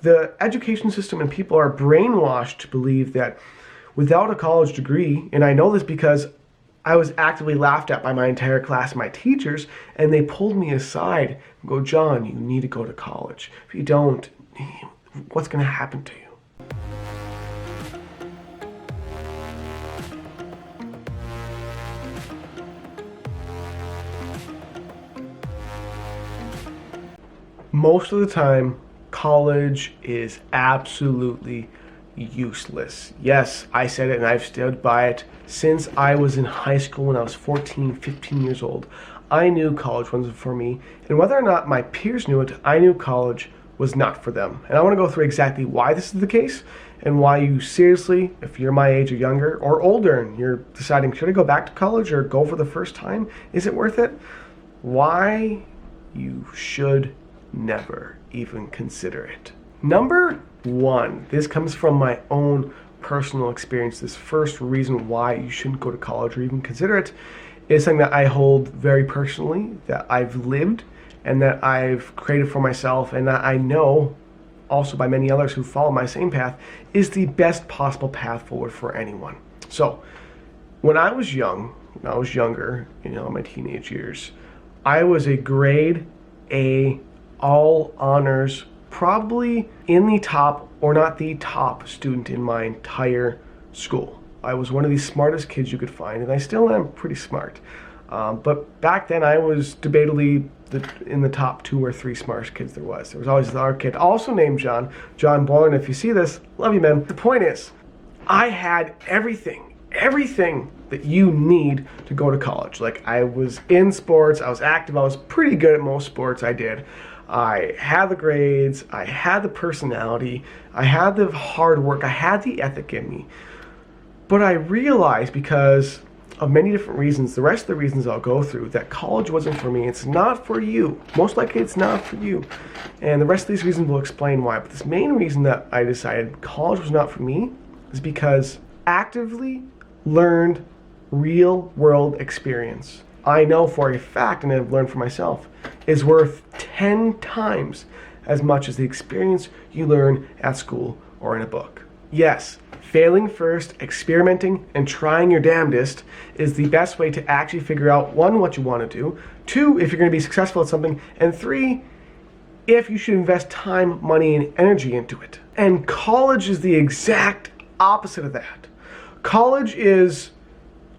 The education system and people are brainwashed to believe that without a college degree, and I know this because I was actively laughed at by my entire class, my teachers, and they pulled me aside and go, John, you need to go to college. If you don't, what's going to happen to you? Most of the time, college is absolutely useless. Yes, I said it and I've stood by it. Since I was in high school when I was 14, 15 years old, I knew college wasn't for me. And whether or not my peers knew it, I knew college was not for them. And I want to go through exactly why this is the case and why you seriously, if you're my age or younger or older and you're deciding, should I go back to college or go for the first time? Is it worth it? Why you should never even consider it. Number one, this comes from my own personal experience. This first reason why you shouldn't go to college or even consider it is something that I hold very personally, that I've lived and that I've created for myself, and that I know also by many others who follow my same path is the best possible path forward for anyone. So when I was young, when I was younger, in my teenage years, I was a grade A all honors, probably in the top or not the top student in my entire school. I was one of the smartest kids you could find, and I still am pretty smart. But back then I was debatably in the top 2 or 3 smartest kids there was. There was always the other kid, also named John Boylan. And if you see this, love you, man. The point is, I had everything that you need to go to college. Like, I was in sports, I was active, I was pretty good at most sports I did. I had the grades, I had the personality, I had the hard work, I had the ethic in me. But I realized, because of many different reasons, the rest of the reasons I'll go through, that college wasn't for me. It's not for you. Most likely it's not for you. And the rest of these reasons will explain why. But this main reason that I decided college was not for me is because actively learned real world experience, I know for a fact, and I've learned for myself, is worth 10 times as much as the experience you learn at school or in a book. Yes, failing first, experimenting, and trying your damnedest is the best way to actually figure out, 1, what you want to do, 2, if you're going to be successful at something, and 3, if you should invest time, money, and energy into it. And college is the exact opposite of that. College is,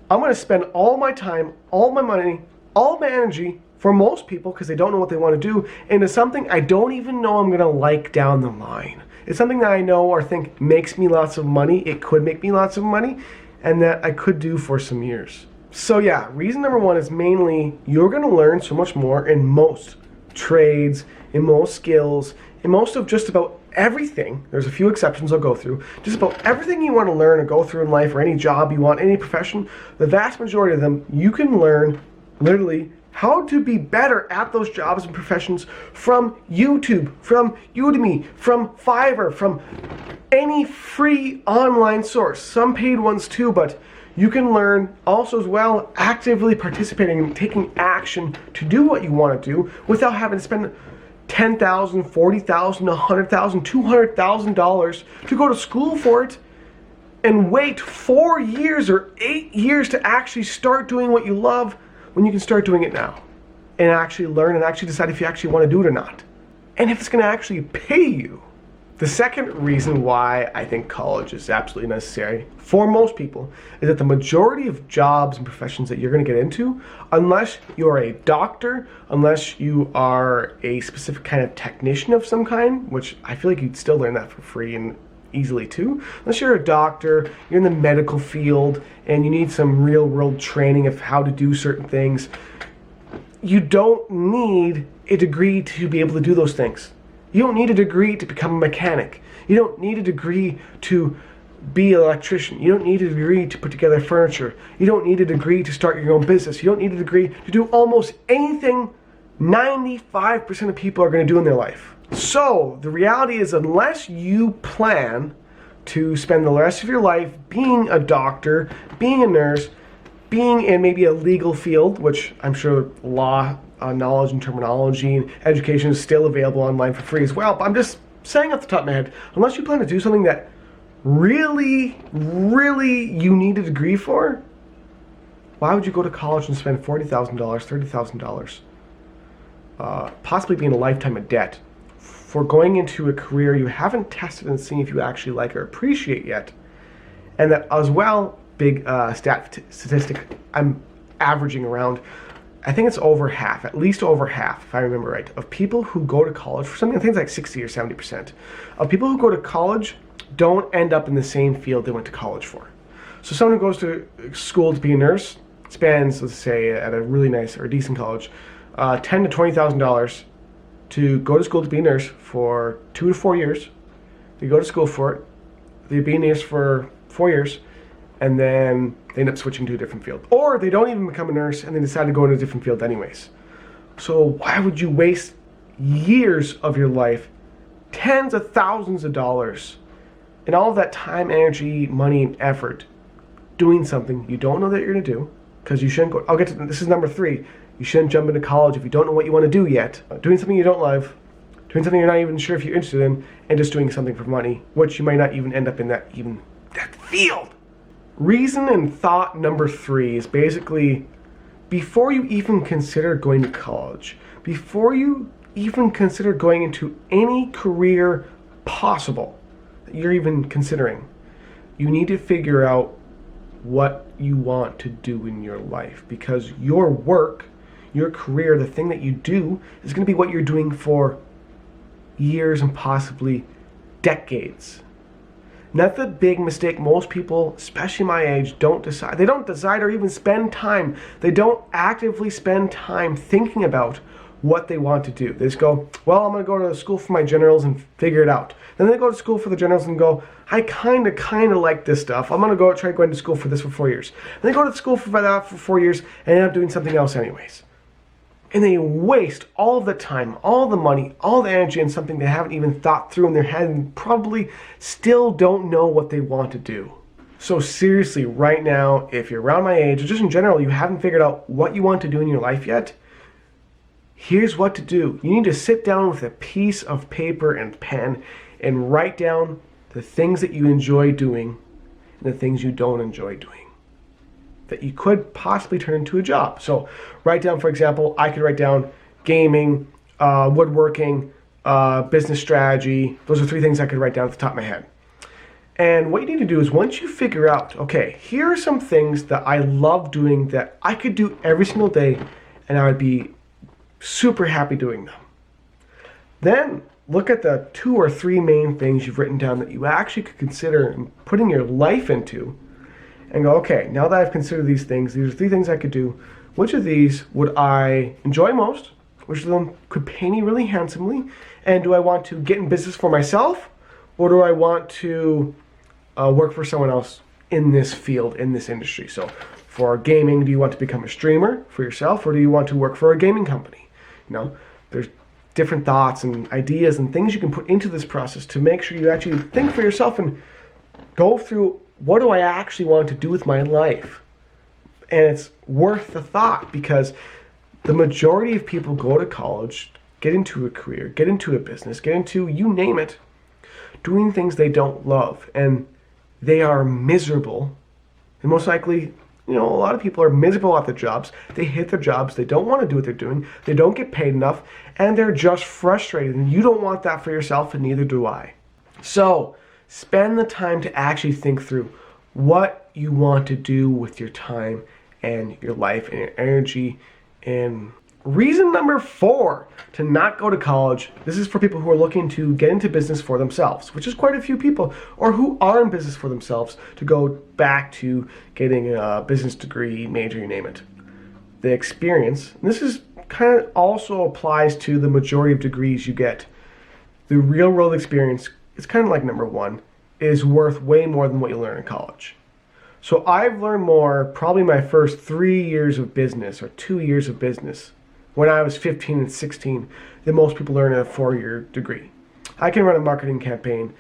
I'm going to spend all my time, all my money, all my energy, for most people, because they don't know what they want to do, into something I don't even know I'm going to like down the line. It's something that I know or think makes me lots of money, it could make me lots of money, and that I could do for some years. So yeah, reason number 1 is mainly you're going to learn so much more in most trades, in most skills, in most of just about everything. There's a few exceptions I'll go through. Just about everything you want to learn or go through in life, or any job you want, any profession, the vast majority of them, you can learn literally how to be better at those jobs and professions from YouTube, from Udemy, from Fiverr, from any free online source. Some paid ones too, but you can learn also as well actively participating and taking action to do what you want to do without having to spend $10,000, $40,000, $100,000, $200,000 to go to school for it and wait 4 years or 8 years to actually start doing what you love, when you can start doing it now and actually learn and actually decide if you actually want to do it or not, and if it's going to actually pay you. The second reason why I think college is absolutely necessary for most people is that the majority of jobs and professions that you're going to get into, unless you're a doctor, unless you are a specific kind of technician of some kind, which I feel like you'd still learn that for free and easily too, unless you're a doctor, you're in the medical field, and you need some real world training of how to do certain things, you don't need a degree to be able to do those things. You don't need a degree to become a mechanic. You don't need a degree to be an electrician. You don't need a degree to put together furniture. You don't need a degree to start your own business. You don't need a degree to do almost anything 95% of people are going to do in their life. So the reality is, unless you plan to spend the rest of your life being a doctor, being a nurse, being in maybe a legal field, which I'm sure law knowledge and terminology and education is still available online for free as well, but I'm just saying off the top of my head, unless you plan to do something that really, really you need a degree for, why would you go to college and spend $40,000, $30,000, possibly be in a lifetime of debt for going into a career you haven't tested and seen if you actually like or appreciate yet? And that as well, big statistic, I'm averaging around, I think it's over half, at least over half, if I remember right, of people who go to college for something, I think it's like 60 or 70%, of people who go to college don't end up in the same field they went to college for. So someone who goes to school to be a nurse spends, let's say, at a really nice or decent college, $10,000 to $20,000 to go to school to be a nurse for 2 to 4 years. They go to school for it. They be a nurse for 4 years, and then they end up switching to a different field. Or they don't even become a nurse and they decide to go into a different field anyways. So why would you waste years of your life, tens of thousands of dollars, and all of that time, energy, money, and effort doing something you don't know that you're going to do? Because you shouldn't go, this is number 3. You shouldn't jump into college if you don't know what you want to do yet. Doing something you don't love, doing something you're not even sure if you're interested in, and just doing something for money, which you might not even end up in that field. Reason and thought number 3 is basically, before you even consider going to college, before you even consider going into any career possible that you're even considering, you need to figure out what you want to do in your life, because your work, your career, the thing that you do is going to be what you're doing for years and possibly decades. That's the big mistake most people, especially my age, don't decide. They don't decide or even spend time. They don't actively spend time thinking about what they want to do. They just go, well, I'm going to go to school for my generals and figure it out. Then they go to school for the generals and go, I kind of like this stuff. I'm going to try going to school for this for 4 years. And they go to school for that for 4 years and end up doing something else anyways. And they waste all of the time, all the money, all the energy on something they haven't even thought through in their head and probably still don't know what they want to do. So seriously, right now, if you're around my age, or just in general, you haven't figured out what you want to do in your life yet, here's what to do. You need to sit down with a piece of paper and pen and write down the things that you enjoy doing and the things you don't enjoy doing that you could possibly turn into a job. So write down, for example, I could write down gaming, woodworking, business strategy. Those are 3 things I could write down at the top of my head. And what you need to do is, once you figure out, okay, here are some things that I love doing that I could do every single day and I would be super happy doing them. Then look at the 2 or 3 main things you've written down that you actually could consider putting your life into, and go, okay, now that I've considered these things, these are 3 things I could do. Which of these would I enjoy most? Which of them could pay me really handsomely? And do I want to get in business for myself? Or do I want to work for someone else in this field, in this industry? So for gaming, do you want to become a streamer for yourself? Or do you want to work for a gaming company? You know, there's different thoughts and ideas and things you can put into this process to make sure you actually think for yourself and go through, what do I actually want to do with my life? And it's worth the thought, because the majority of people go to college, get into a career, get into a business, get into, you name it, doing things they don't love. And they are miserable. And most likely, a lot of people are miserable at their jobs. They hate their jobs. They don't want to do what they're doing. They don't get paid enough. And they're just frustrated. And you don't want that for yourself, and neither do I. So spend the time to actually think through what you want to do with your time and your life and your energy. And reason number 4 to not go to college, this is for people who are looking to get into business for themselves, which is quite a few people, or who are in business for themselves, to go back to getting a business degree, major, you name it. The experience, and this is kind of also applies to the majority of degrees you get. The real world experience, it's kind of like number 1, is worth way more than what you learn in college. So I've learned more probably my first 3 years of business, or 2 years of business, when I was 15 and 16, than most people learn in a 4-year degree. I can run a marketing campaign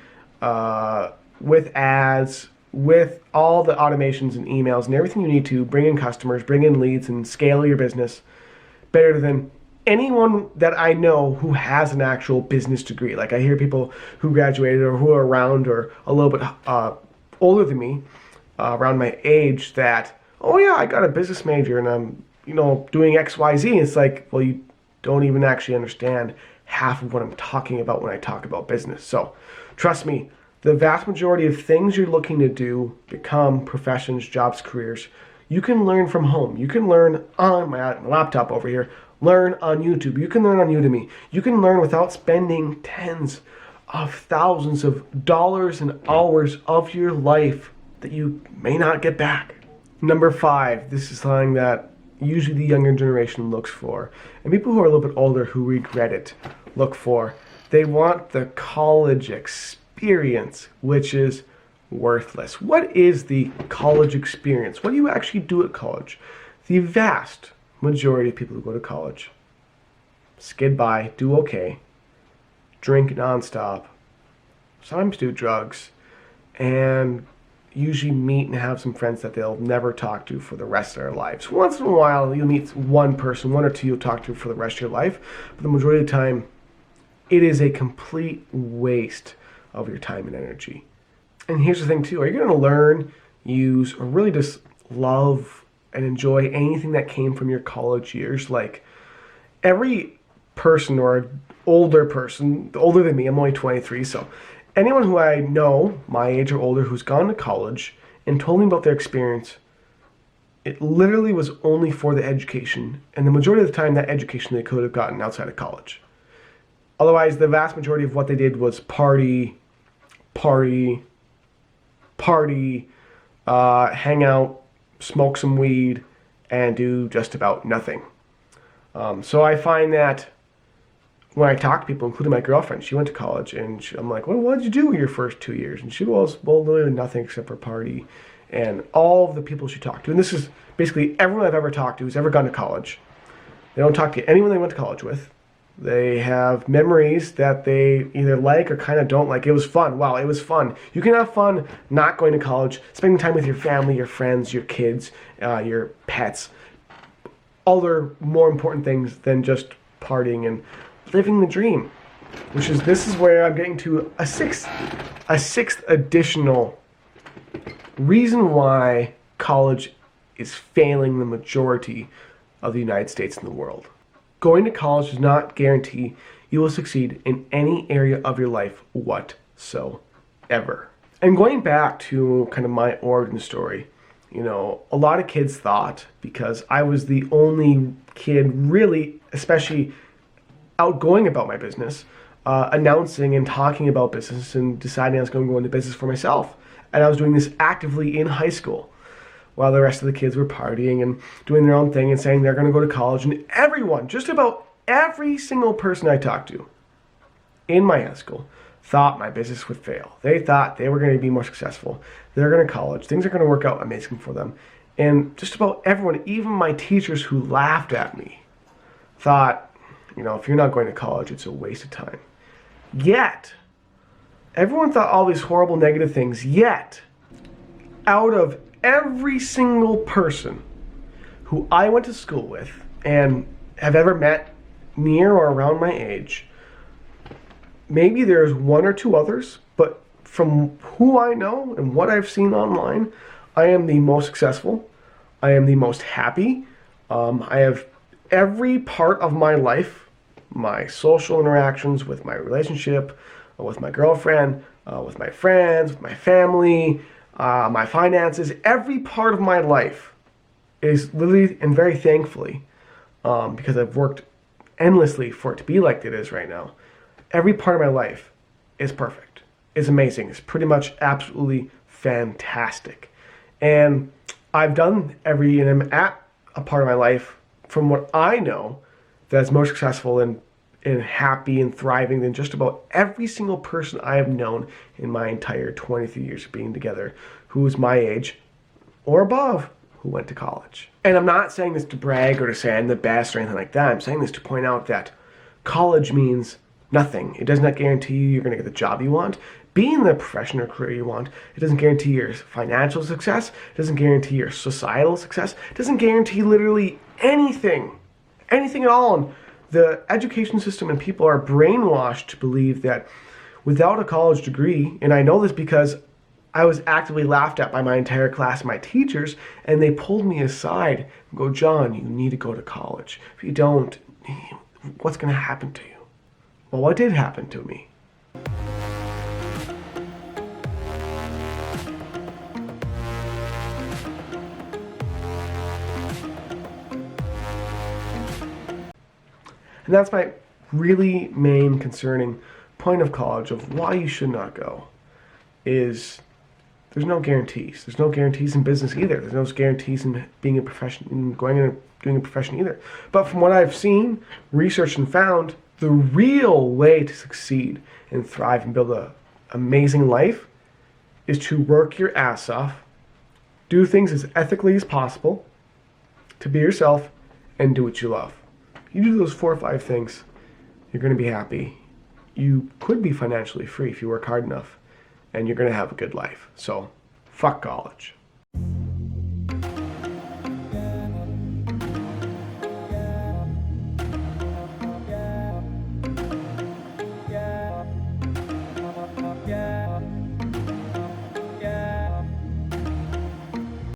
with ads, with all the automations and emails and everything you need to bring in customers, bring in leads, and scale your business better than anyone that I know who has an actual business degree. Like I hear people who graduated or who are around or a little bit older than me, around my age, that, oh yeah, I got a business major and I'm, doing X, Y, Z. It's like, well, you don't even actually understand half of what I'm talking about when I talk about business. So trust me, the vast majority of things you're looking to do, become professions, jobs, careers, you can learn from home. You can learn on my laptop over here, learn on YouTube. You can learn on Udemy. You can learn without spending tens of thousands of dollars and hours of your life that you may not get back. Number 5, this is something that usually the younger generation looks for, and people who are a little bit older who regret it look for. They want the college experience, which is worthless. What is the college experience? What do you actually do at college? The vast majority of people who go to college skid by, do okay, drink nonstop, sometimes do drugs, and usually meet and have some friends that they'll never talk to for the rest of their lives. Once in a while, you'll meet one person, one or two you'll talk to for the rest of your life, but the majority of the time, it is a complete waste of your time and energy. And here's the thing too, are you going to learn, use, or really just love and enjoy anything that came from your college years? Like, every person or older person, older than me, I'm only 23, so anyone who I know, my age or older, who's gone to college and told me about their experience, it literally was only for the education, and the majority of the time that education they could have gotten outside of college. Otherwise, the vast majority of what they did was party, hang out, smoke some weed, and do just about nothing. So I find that when I talk to people, including my girlfriend, she went to college, and I'm like, well, what did you do your first 2 years? And she goes, well, literally nothing except for party. And all of the people she talked to, and this is basically everyone I've ever talked to who's ever gone to college, they don't talk to anyone they went to college with. They have memories that they either like or kind of don't like. It was fun. Wow, it was fun. You can have fun not going to college, spending time with your family, your friends, your kids, your pets. Other more important things than just partying and living the dream. This is where I'm getting to a sixth additional reason why college is failing the majority of the United States and the world. Going to college does not guarantee you will succeed in any area of your life whatsoever. And going back to kind of my origin story, a lot of kids thought, because I was the only kid really, especially outgoing about my business, announcing and talking about business and deciding I was going to go into business for myself. And I was doing this actively in high school, while the rest of the kids were partying and doing their own thing and saying they're going to go to college. And everyone, just about every single person I talked to in my high school, thought my business would fail. They thought they were going to be more successful. They're going to college. Things are going to work out amazing for them. And just about everyone, even my teachers who laughed at me, thought, if you're not going to college, it's a waste of time. Yet, everyone thought all these horrible negative things. Yet, out of every single person who I went to school with and have ever met near or around my age, maybe there's one or two others, but from who I know and what I've seen online, I am the most successful. I am the most happy. I have every part of my life, my social interactions with my relationship, with my girlfriend, with my friends, with my family, my finances, every part of my life is literally and very thankfully, because I've worked endlessly for it to be like it is right now. Every part of my life is perfect, is amazing, is pretty much absolutely fantastic. And I've done and I'm at a part of my life, from what I know, that's more successful and happy and thriving than just about every single person I have known in my entire 23 years of being together who is my age or above who went to college. And I'm not saying this to brag or to say I'm the best or anything like that. I'm saying this to point out that college means nothing. It does not guarantee you're going to get the job you want, be in the profession or career you want. It doesn't guarantee your financial success. It doesn't guarantee your societal success. It doesn't guarantee literally anything at all. And The education system and people are brainwashed to believe that without a college degree, and I know this because I was actively laughed at by my entire class and my teachers, and they pulled me aside and go, John, you need to go to college. If you don't, what's going to happen to you? Well, what did happen to me? And that's my really main concerning point of college, of why you should not go, is there's no guarantees. There's no guarantees in business either. There's no guarantees in being a profession, in going in and doing a profession either. But from what I've seen, researched, and found, the real way to succeed and thrive and build an amazing life is to work your ass off, do things as ethically as possible, to be yourself, and do what you love. You do those 4 or 5 things, you're going to be happy. You could be financially free if you work hard enough, and you're going to have a good life. So, fuck college.